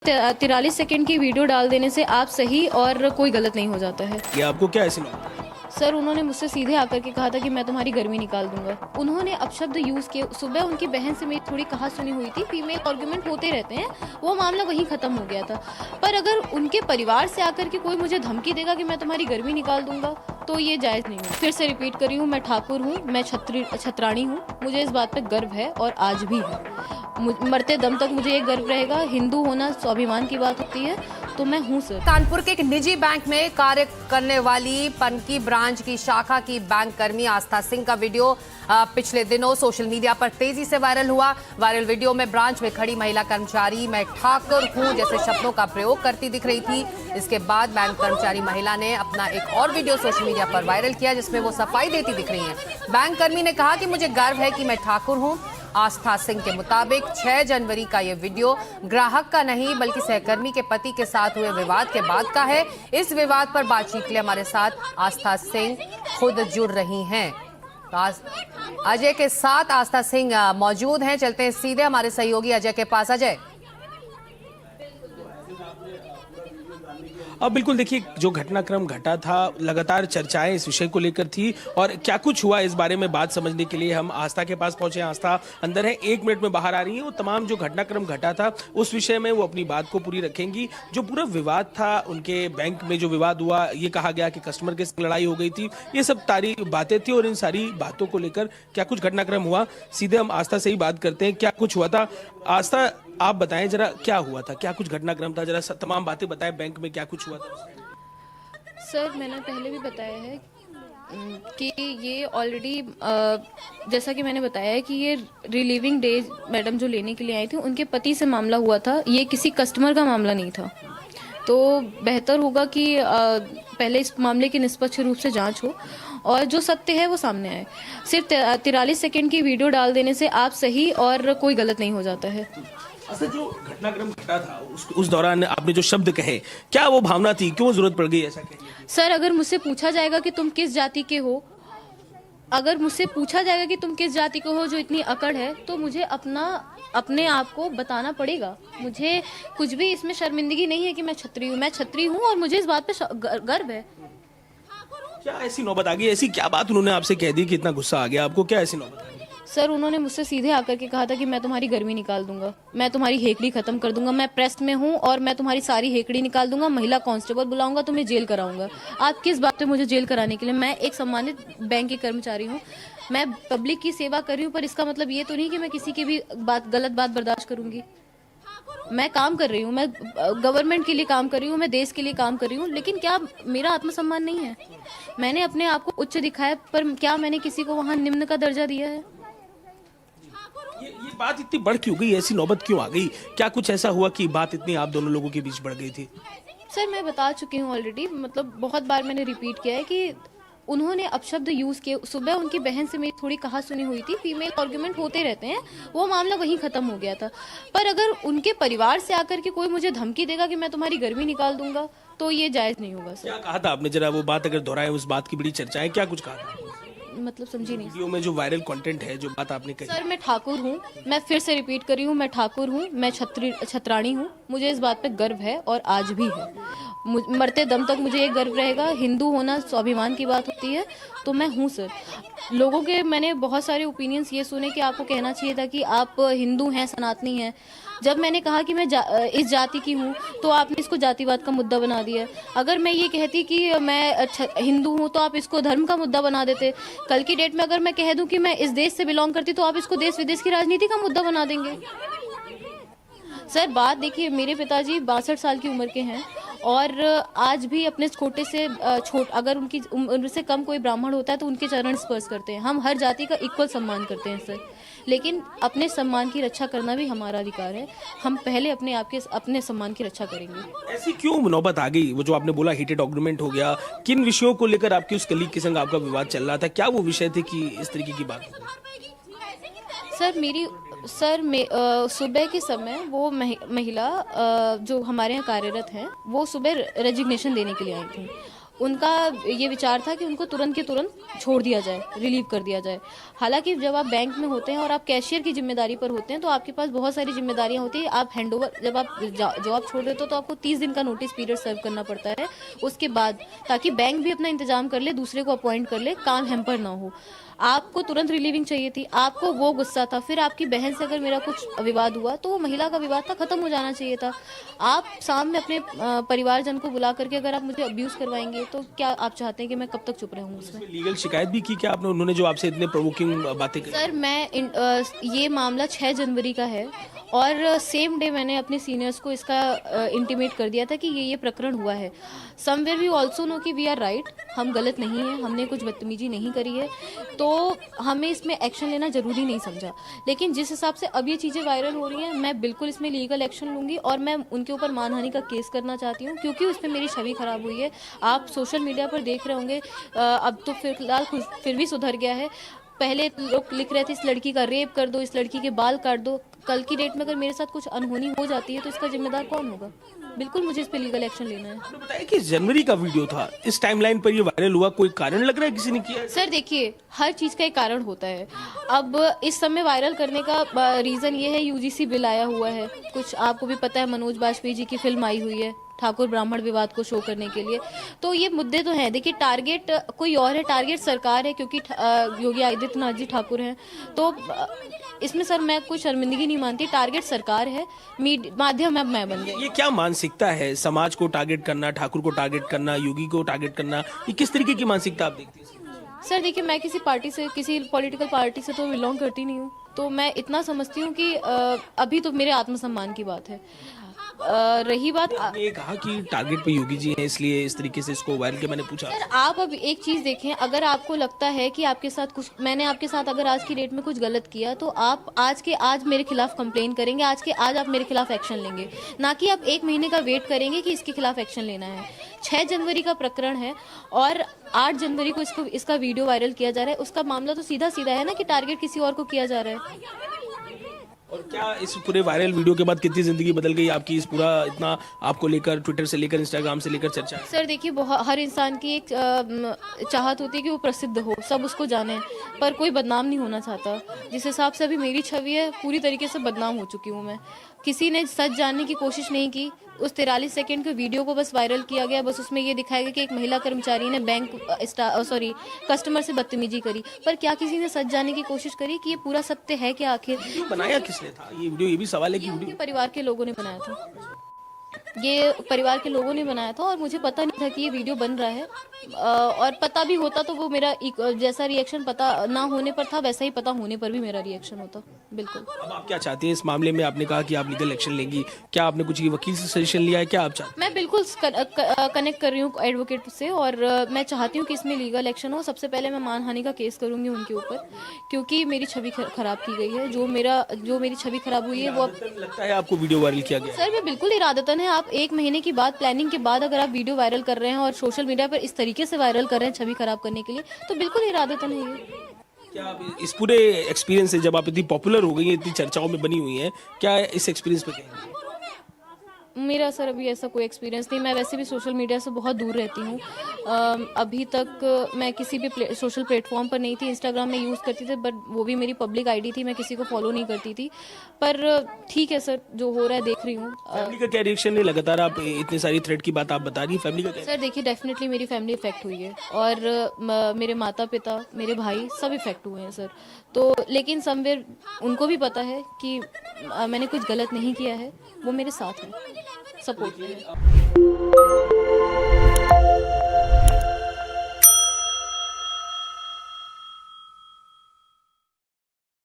43 second की video डाल देने से आप सही और कोई गलत नहीं हो जाता है। ये आपको क्या ऐसी लगा? सर उन्होंने मुझसे सीधे आकर के कहा था कि मैं तुम्हारी गर्मी निकाल दूंगा। उन्होंने अपशब्द यूज किए। सुबह उनकी बहन से मेरी थोड़ी कहा सुनी हुई थी, फीमेल आर्गुमेंट होते रहते हैं, वो मामला वहीं खत्म हो गया था। पर अगर उनके परिवार से आकर के कोई मुझे धमकी देगा कि मैं तुम्हारी गर्मी निकाल दूंगा तो ये जायज़ नहीं है। फिर से रिपीट करी हूँ, मैं ठाकुर हूँ, मैं छत्राणी हूँ, मुझे इस बात पे गर्व है और आज भी है। मरते दम तक मुझे ये गर्व रहेगा। हिंदू होना स्वाभिमान की बात होती है, तो मैं हूँ सर। कानपुर के एक निजी बैंक में कार्य करने वाली पनकी ब्रांच की शाखा की बैंक कर्मी आस्था सिंह का वीडियो पिछले दिनों सोशल मीडिया पर तेजी से वायरल हुआ। वायरल वीडियो में ब्रांच में खड़ी महिला कर्मचारी मैं ठाकुर हूं जैसे शब्दों का प्रयोग करती दिख रही थी। इसके बाद बैंक कर्मचारी महिला ने अपना एक और वीडियो सोशल मीडिया पर वायरल किया जिसमें वो सफाई देती दिख रही है। बैंक कर्मी ने कहा कि मुझे गर्व है कि मैं ठाकुर हूं। आस्था सिंह के मुताबिक 6 जनवरी का ये वीडियो ग्राहक का नहीं बल्कि सहकर्मी के पति के साथ हुए विवाद के बाद का है। इस विवाद पर बातचीत के लिए हमारे साथ आस्था सिंह खुद जुड़ रही हैं। तो अजय के साथ आस्था सिंह मौजूद हैं। चलते हैं सीधे हमारे सहयोगी अजय के पास। अजय, अब बिल्कुल देखिए, जो घटनाक्रम घटा था, लगातार चर्चाएं इस विषय को लेकर थी और क्या कुछ हुआ इस बारे में बात समझने के लिए हम आस्था के पास पहुंचे। आस्था अंदर है, 1 मिनट में बाहर आ रही है। वो तमाम जो घटनाक्रम घटा था उस विषय में वो अपनी बात को पूरी रखेंगी। जो पूरा विवाद था उनके बैंक में, जो विवाद हुआ, ये कहा गया कि कस्टमर के साथ लड़ाई हो गई थी, ये सब सारी बातें थी और इन सारी बातों को लेकर क्या कुछ घटनाक्रम हुआ, सीधे हम आस्था से ही बात करते हैं। क्या कुछ हुआ था आस्था, आप बताएं जरा, क्या हुआ था, क्या कुछ घटनाक्रम था, जरा तमाम बातें बताएं। बैंक में क्या कुछ हुआ था? सर मैंने पहले भी बताया है कि ये ऑलरेडी जैसा कि मैंने बताया है कि ये रिलीविंग डेज मैडम जो लेने के लिए आई थी उनके पति से मामला हुआ था, ये किसी कस्टमर का मामला नहीं था। तो बेहतर होगा कि पहले इस मामले की निष्पक्ष रूप से जांच हो और जो सत्य है वो सामने आए। सिर्फ 43 सेकंड की वीडियो डाल देने से आप सही और कोई गलत नहीं हो जाता है। अच्छा, जो घटनाक्रम घटा था उस दौरान आपने जो शब्द कहे, क्या वो भावना थी, क्यों जरूरत पड़ गई ऐसा कहने की? सर अगर मुझसे पूछा जाएगा कि तुम किस जाति के हो, अगर मुझसे पूछा जाएगा कि तुम किस जाति के हो जो इतनी अकड़ है, तो मुझे अपने आप को बताना पड़ेगा। मुझे कुछ भी इसमें शर्मिंदगी नहीं है कि मैं छत्री हूँ। मैं छत्री हूँ और मुझे इस बात पे गर्व है। क्या ऐसी नौबत आ गई, ऐसी क्या बात उन्होंने आपसे कह दी कि इतना गुस्सा आ गया आपको, क्या ऐसी नौबत आ गई? सर उन्होंने मुझसे सीधे आकर के कहा था कि मैं तुम्हारी गर्मी निकाल दूंगा, मैं तुम्हारी हेकड़ी खत्म कर दूंगा, मैं प्रेस में हूँ और मैं तुम्हारी सारी हेकड़ी निकाल दूंगा, महिला कांस्टेबल बुलाऊंगा, तुम्हें जेल कराऊंगा। आप किस बात पे मुझे जेल कराने के लिए? मैं एक सम्मानित बैंक की कर्मचारी हूँ, मैं पब्लिक की सेवा कर रही हूँ, पर इसका मतलब ये तो नहीं कि मैं किसी की भी गलत बात बर्दाश्त करूंगी। मैं काम कर रही हूँ, मैं गवर्नमेंट के लिए काम कर रही हूँ, मैं देश के लिए काम कर रही हूँ, लेकिन क्या मेरा आत्मसम्मान नहीं है? मैंने अपने आप को उच्च दिखाया, पर क्या मैंने किसी को वहां निम्न का दर्जा दिया है? ये बात इतनी बढ़ क्यों गई, ऐसी नौबत क्यों आ गई? क्या कुछ ऐसा हुआ कि बात इतनी आप दोनों लोगों के बीच बढ़ गई थी? सर मैं बता चुकी हूँ ऑलरेडी, मतलब बहुत बार मैंने रिपीट किया है कि उन्होंने अपशब्द यूज किए। सुबह उनकी बहन से मेरी थोड़ी कहा सुनी हुई थी, फीमेल आर्गुमेंट होते रहते हैं, वो मामला वहीं खत्म हो गया था। पर अगर उनके परिवार से आकर के कोई मुझे धमकी देगा कि मैं तुम्हारी गर्मी निकाल दूंगा तो ये जायज नहीं होगा। सर क्या कहा था आपने, जरा वो बात अगर दोहराए, उस बात की बड़ी चर्चा है, क्या कुछ कहा था? मतलब समझी नहीं। वीडियो में जो वायरल कंटेंट है, जो बात आपने कही। सर मैं ठाकुर हूँ, मैं फिर से रिपीट करी हूँ, मैं ठाकुर हूँ, मैं छत्राणी हूँ, मुझे इस बात पे गर्व है और आज भी है। मरते दम तक मुझे ये गर्व रहेगा। हिंदू होना स्वाभिमान की बात होती है, तो मैं हूँ सर। लोगों के मैंने बहुत सारे ओपिनियंस ये सुने कि आपको कहना चाहिए था कि आप हिंदू हैं, सनातनी हैं। जब मैंने कहा कि मैं इस जाति की हूँ तो आपने इसको जातिवाद का मुद्दा बना दिया। अगर मैं ये कहती कि मैं हिंदू हूँ तो आप इसको धर्म का मुद्दा बना देते। कल की डेट में अगर मैं कह दूं कि मैं इस देश से बिलोंग करती तो आप इसको देश विदेश की राजनीति का मुद्दा बना देंगे। सर बात देखिए, मेरे पिताजी 62 साल की उम्र के हैं और आज भी अपने छोटे से अगर उनकी उम्र से कम कोई ब्राह्मण होता है तो उनके चरण स्पर्श करते हैं। हम हर जाति का इक्वल सम्मान करते हैं सर, लेकिन अपने सम्मान की रक्षा करना भी हमारा अधिकार है। हम पहले अपने सम्मान की रक्षा करेंगे। ऐसी क्यों नौबत आ गई? वो जो आपने बोला हीटेड आर्गुमेंट हो गया, किन विषयों को लेकर आपकी उस कलीग के संग आपका विवाद चल रहा था? क्या वो विषय थे कि इस तरीके की बात हो गई? सुबह के समय वो महिला जो हमारे यहाँ कार्यरत हैं वो सुबह रेजिग्नेशन देने के लिए आई थी। उनका ये विचार था कि उनको तुरंत के तुरंत छोड़ दिया जाए, रिलीव कर दिया जाए। हालांकि जब आप बैंक में होते हैं और आप कैशियर की जिम्मेदारी पर होते हैं तो आपके पास बहुत सारी जिम्मेदारियां होती है। आप हैंडओवर जब आप जॉब छोड़ देते हो तो आपको 30 दिन का नोटिस पीरियड सर्व करना पड़ता है उसके बाद, ताकि बैंक भी अपना इंतजाम कर ले, दूसरे को अपॉइंट कर ले, काम हैम्पर ना हो। आपको तुरंत रिलीविंग चाहिए थी, आपको वो गुस्सा था। फिर आपकी बहन से अगर मेरा कुछ विवाद हुआ तो वो महिला का विवाद था, खत्म हो जाना चाहिए था। आप सामने अपने परिवारजन को बुला करके अगर आप मुझे अब्यूज करवाएंगे तो क्या आप चाहते हैं कि मैं कब तक चुप रहूं उसमें? लीगल शिकायत भी की क्या आपने, उन्होंने जो आपसे इतने प्रोवोकिंग बातें की? सर ये मामला 6 जनवरी का है और सेम डे मैंने अपने सीनियर्स को इसका इंटीमेट कर दिया था कि ये प्रकरण हुआ है। समवेयर वी ऑल्सो नो कि वी आर राइट, हम गलत नहीं हैं, हमने कुछ बदतमीजी नहीं करी है, तो हमें इसमें एक्शन लेना जरूरी नहीं समझा। लेकिन जिस हिसाब से अब ये चीज़ें वायरल हो रही हैं, मैं बिल्कुल इसमें लीगल एक्शन लूंगी और मैं उनके ऊपर मानहानि का केस करना चाहती हूँ, क्योंकि उसमें मेरी छवि खराब हुई है। आप सोशल मीडिया पर देख रहे होंगे, अब तो फिलहाल फिर भी सुधर गया है। पहले लोग लिख रहे थे इस लड़की का रेप कर दो, इस लड़की के बाल काट दो। कल की डेट में अगर मेरे साथ कुछ अनहोनी हो जाती है तो इसका जिम्मेदार कौन होगा? बिल्कुल मुझे इस पे लीगल एक्शन लेना है। आपने बताया कि जनवरी का वीडियो था, इस टाइमलाइन पर ये वायरल हुआ, कोई कारण लग रहा है किसी ने किया? सर देखिए, हर चीज़ का एक कारण होता है। अब इस समय वायरल करने का रीज़न ये है, यूजीसी बिल आया हुआ है, कुछ आपको भी पता है, मनोज बाजपेयी जी की फिल्म आई हुई है ठाकुर ब्राह्मण विवाद को शो करने के लिए। तो ये मुद्दे तो हैं। देखिए, टारगेट कोई और है, टारगेट सरकार है, क्योंकि योगी आदित्यनाथ जी ठाकुर हैं। तो इसमें सर मैं कोई शर्मिंदगी नहीं मानती, टारगेट सरकार है, माध्यम अब मैं बन गई। ये क्या मानसिकता है, समाज को टारगेट करना, ठाकुर को टारगेट करना, योगी को टारगेट करना, ये किस तरीके की मानसिकता आप देखती हैं? सर देखिए, मैं किसी पार्टी से, किसी पॉलिटिकल पार्टी से तो बिलोंग करती नहीं हूँ, तो मैं इतना समझती हूँ कि अभी तो मेरे आत्मसम्मान की बात है। रही बात, आपने ये कहा कि टारगेट पे योगी जी हैं, इसलिए इस तरीके से इसको वायरल किया, मैंने पूछा। सर आप अब एक चीज देखें, अगर आपको लगता है कि आपके साथ कुछ, मैंने आपके साथ अगर आज की डेट में कुछ गलत किया तो आप आज के आज मेरे खिलाफ कंप्लेन करेंगे, आज के आज आप मेरे खिलाफ एक्शन लेंगे, ना कि आप 1 महीने का वेट करेंगे कि इसके खिलाफ एक्शन लेना है। 6 जनवरी का प्रकरण है और 8 जनवरी को इसका वीडियो वायरल किया जा रहा है। उसका मामला तो सीधा सीधा है ना कि टारगेट किसी और को किया जा रहा है। और क्या इस पूरे वायरल वीडियो के बाद कितनी जिंदगी बदल गई आपकी? इस पूरा इतना आपको लेकर, ट्विटर से लेकर, इंस्टाग्राम से लेकर चर्चा है। सर देखिए, हर इंसान की एक चाहत होती है कि वो प्रसिद्ध हो, सब उसको जाने, पर कोई बदनाम नहीं होना चाहता। जिस हिसाब से अभी मेरी छवि है, पूरी तरीके से बदनाम हो चुकी हूँ मैं। किसी ने सच जानने की कोशिश नहीं की। उस 43 सेकंड के वीडियो को बस वायरल किया गया, बस उसमें ये दिखाया गया कि एक महिला कर्मचारी ने कस्टमर से बदतमीजी करी, पर क्या किसी ने सच जानने की कोशिश करी कि ये पूरा सत्य है क्या? आखिर बनाया किसने था ये वीडियो? ये भी सवाल है कि वीडियो परिवार के लोगों ने बनाया था। ये परिवार के लोगों ने बनाया था और मुझे पता नहीं था कि ये वीडियो बन रहा है। और पता भी होता तो वो मेरा जैसा रिएक्शन पता ना होने पर था, वैसा ही पता होने पर भी मेरा रिएक्शन होता। बिल्कुल। अब आप क्या चाहती हैं इस मामले में? आपने कहा कि आप लीगल एक्शन लेंगी, क्या आपने कुछ वकील से सजेशन लिया है, क्या आप चाहते हैं? मैं बिल्कुल कनेक्ट कर रही हूँ एडवोकेट से और मैं चाहती हूँ कि इसमें लीगल एक्शन हो। सबसे पहले मैं मानहानि का केस करूँगी उनके ऊपर, क्योंकि मेरी छवि खराब की गई है। जो मेरी छवि खराब हुई है वो लगता है आपको वीडियो वायरल किया गया? सर मैं बिल्कुल इरादतन है। आप 1 महीने की बाद प्लानिंग के बाद अगर आप वीडियो वायरल कर रहे हैं और सोशल मीडिया पर इस तरीके से वायरल कर रहे हैं छवि खराब करने के लिए, तो बिल्कुल इरादतन है ये। क्या आप इस पूरे एक्सपीरियंस से, जब आप इतनी पॉपुलर हो गई हैं, इतनी चर्चाओं में बनी हुई हैं, क्या इस एक्सपीरियंस पे कहेंगे? मेरा सर अभी ऐसा कोई एक्सपीरियंस नहीं। मैं वैसे भी सोशल मीडिया से बहुत दूर रहती हूँ। अभी तक मैं किसी भी सोशल प्लेटफॉर्म पर नहीं थी। इंस्टाग्राम में यूज़ करती थी, बट वो भी मेरी पब्लिक आईडी थी, मैं किसी को फॉलो नहीं करती थी। पर ठीक है सर, जो हो रहा है देख रही हूँ। फैमिली का क्या रिएक्शन है? लगातार आप इतनी सारी थ्रेट की बात आप बता रही हैं, फैमिली का क्या? सर देखिए, डेफिनेटली मेरी फैमिली इफेक्ट हुई है और मेरे माता पिता, मेरे भाई सब इफेक्ट हुए हैं सर। तो लेकिन समवेयर उनको भी पता है कि मैंने कुछ गलत नहीं किया है, वो मेरे साथ है, सपोर्ट में है।